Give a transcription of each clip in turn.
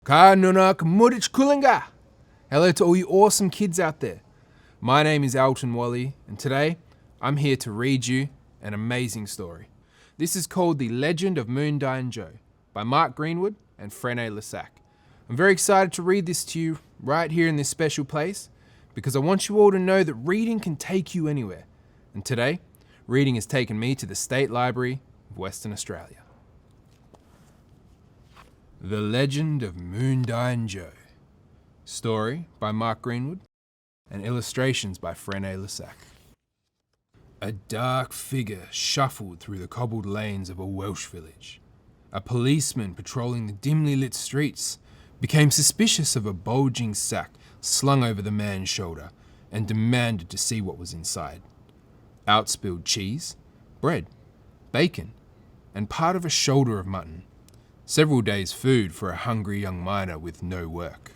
Ka nunak mudich kulinga. Hello to all you awesome kids out there. My name is Alton Walley, and today I'm here to read you an amazing story. This is called The Legend of Moondyne Joe by Mark Greenwood and Frane Lessac. I'm very excited to read this to you right here in this special place because I want you all to know that reading can take you anywhere. And today, reading has taken me to the State Library of Western Australia. The Legend of Moondyne Joe. Story by Mark Greenwood and illustrations by Frane Lessac. A dark figure shuffled through the cobbled lanes of a Welsh village. A policeman patrolling the dimly lit streets became suspicious of a bulging sack slung over the man's shoulder and demanded to see what was inside. Out spilled cheese, bread, bacon, and part of a shoulder of mutton. Several days' food for a hungry young miner with no work.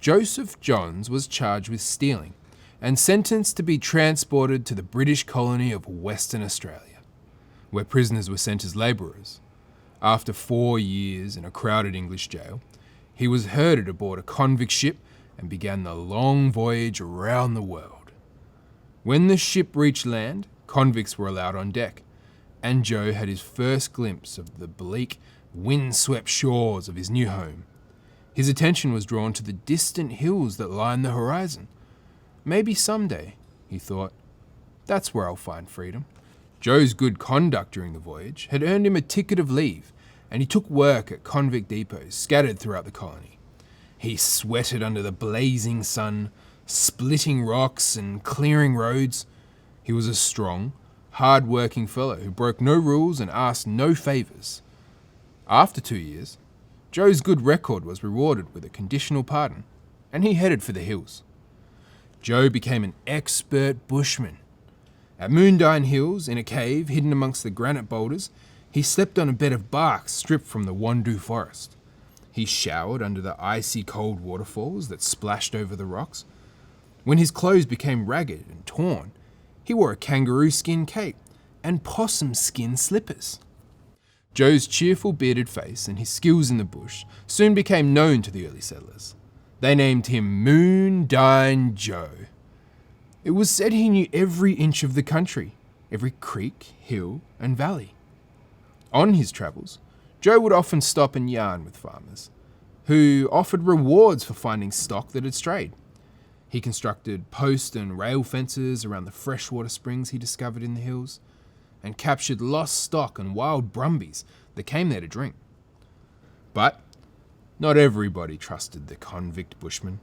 Joseph Johns was charged with stealing and sentenced to be transported to the British colony of Western Australia, where prisoners were sent as labourers. After 4 years in a crowded English jail, he was herded aboard a convict ship and began the long voyage around the world. When the ship reached land, convicts were allowed on deck, and Joe had his first glimpse of the bleak, wind-swept shores of his new home. His attention was drawn to the distant hills that lined the horizon. Maybe someday, he thought, that's where I'll find freedom. Joe's good conduct during the voyage had earned him a ticket of leave, and he took work at convict depots scattered throughout the colony. He sweated under the blazing sun, splitting rocks and clearing roads. He was a strong, hard-working fellow who broke no rules and asked no favours. After 2 years, Joe's good record was rewarded with a conditional pardon, and he headed for the hills. Joe became an expert bushman. At Moondyne Hills, in a cave hidden amongst the granite boulders, he slept on a bed of bark stripped from the Wandoo forest. He showered under the icy cold waterfalls that splashed over the rocks. When his clothes became ragged and torn, he wore a kangaroo skin cape and possum skin slippers. Joe's cheerful bearded face and his skills in the bush soon became known to the early settlers. They named him Moondyne Joe. It was said he knew every inch of the country, every creek, hill, and valley. On his travels, Joe would often stop and yarn with farmers, who offered rewards for finding stock that had strayed. He constructed post and rail fences around the freshwater springs he discovered in the hills, and captured lost stock and wild brumbies that came there to drink. But not everybody trusted the convict bushman.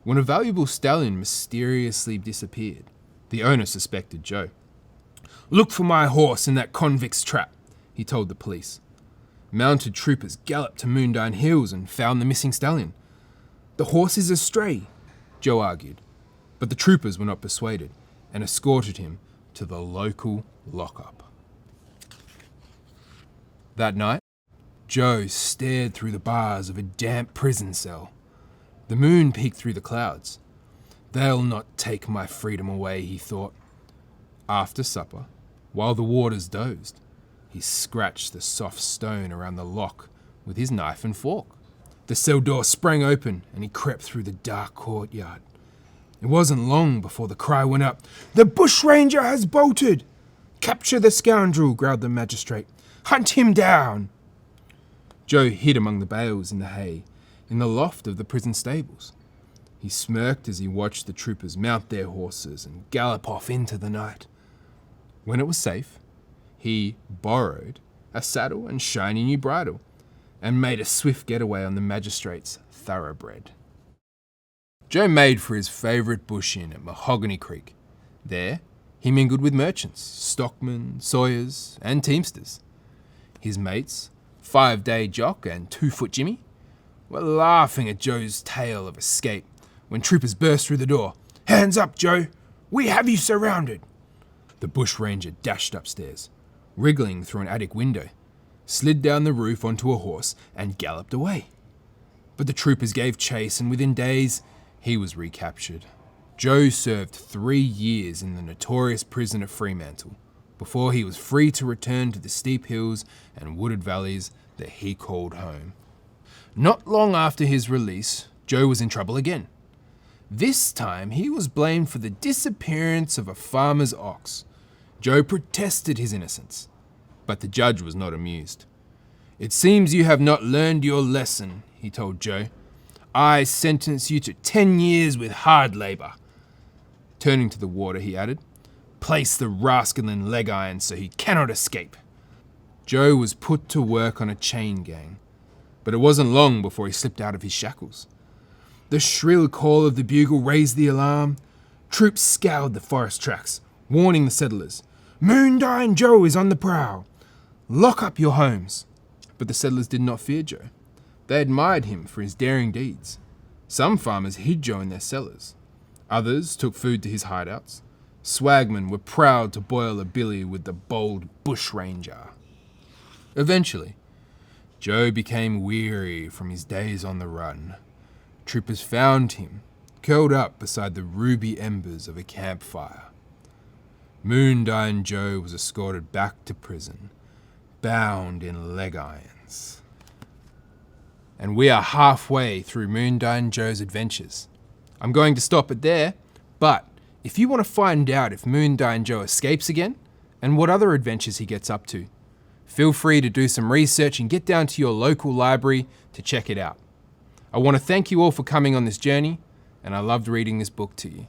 When a valuable stallion mysteriously disappeared, the owner suspected Joe. "Look for my horse in that convict's trap," he told the police. Mounted troopers galloped to Moondyne Hills and found the missing stallion. "The horse is astray," Joe argued, but the troopers were not persuaded and escorted him to the local lockup. That night, Joe stared through the bars of a damp prison cell. The moon peeked through the clouds. "They'll not take my freedom away," he thought. After supper, while the warders dozed, he scratched the soft stone around the lock with his knife and fork. The cell door sprang open and he crept through the dark courtyard. It wasn't long before the cry went up, "The bushranger has bolted!" "Capture the scoundrel," growled the magistrate. "Hunt him down!" Joe hid among the bales in the hay, in the loft of the prison stables. He smirked as he watched the troopers mount their horses and gallop off into the night. When it was safe, he borrowed a saddle and shiny new bridle and made a swift getaway on the magistrate's thoroughbred. Joe made for his favourite bush inn at Mahogany Creek. There, he mingled with merchants, stockmen, sawyers, and teamsters. His mates, 5-day Jock and 2-foot Jimmy, were laughing at Joe's tale of escape when troopers burst through the door. "Hands up, Joe! We have you surrounded!" The bushranger dashed upstairs, wriggling through an attic window, slid down the roof onto a horse, and galloped away. But the troopers gave chase, and within days, he was recaptured. Joe served 3 years in the notorious prison at Fremantle before he was free to return to the steep hills and wooded valleys that he called home. Not long after his release, Joe was in trouble again. This time he was blamed for the disappearance of a farmer's ox. Joe protested his innocence, but the judge was not amused. "It seems you have not learned your lesson," he told Joe. "I sentence you to 10 years with hard labour." Turning to the warder, he added, "Place the rascal in leg irons so he cannot escape." Joe was put to work on a chain gang, but it wasn't long before he slipped out of his shackles. The shrill call of the bugle raised the alarm. Troops scoured the forest tracks, warning the settlers, "Moondyne Joe is on the prowl. Lock up your homes." But the settlers did not fear Joe. They admired him for his daring deeds. Some farmers hid Joe in their cellars. Others took food to his hideouts. Swagmen were proud to boil a billy with the bold bushranger. Eventually, Joe became weary from his days on the run. Troopers found him, curled up beside the ruby embers of a campfire. Moondyne Joe was escorted back to prison, bound in leg irons. And we are halfway through Moondyne Joe's adventures. I'm going to stop it there, but if you want to find out if Moondyne Joe escapes again, and what other adventures he gets up to, feel free to do some research and get down to your local library to check it out. I want to thank you all for coming on this journey, and I loved reading this book to you.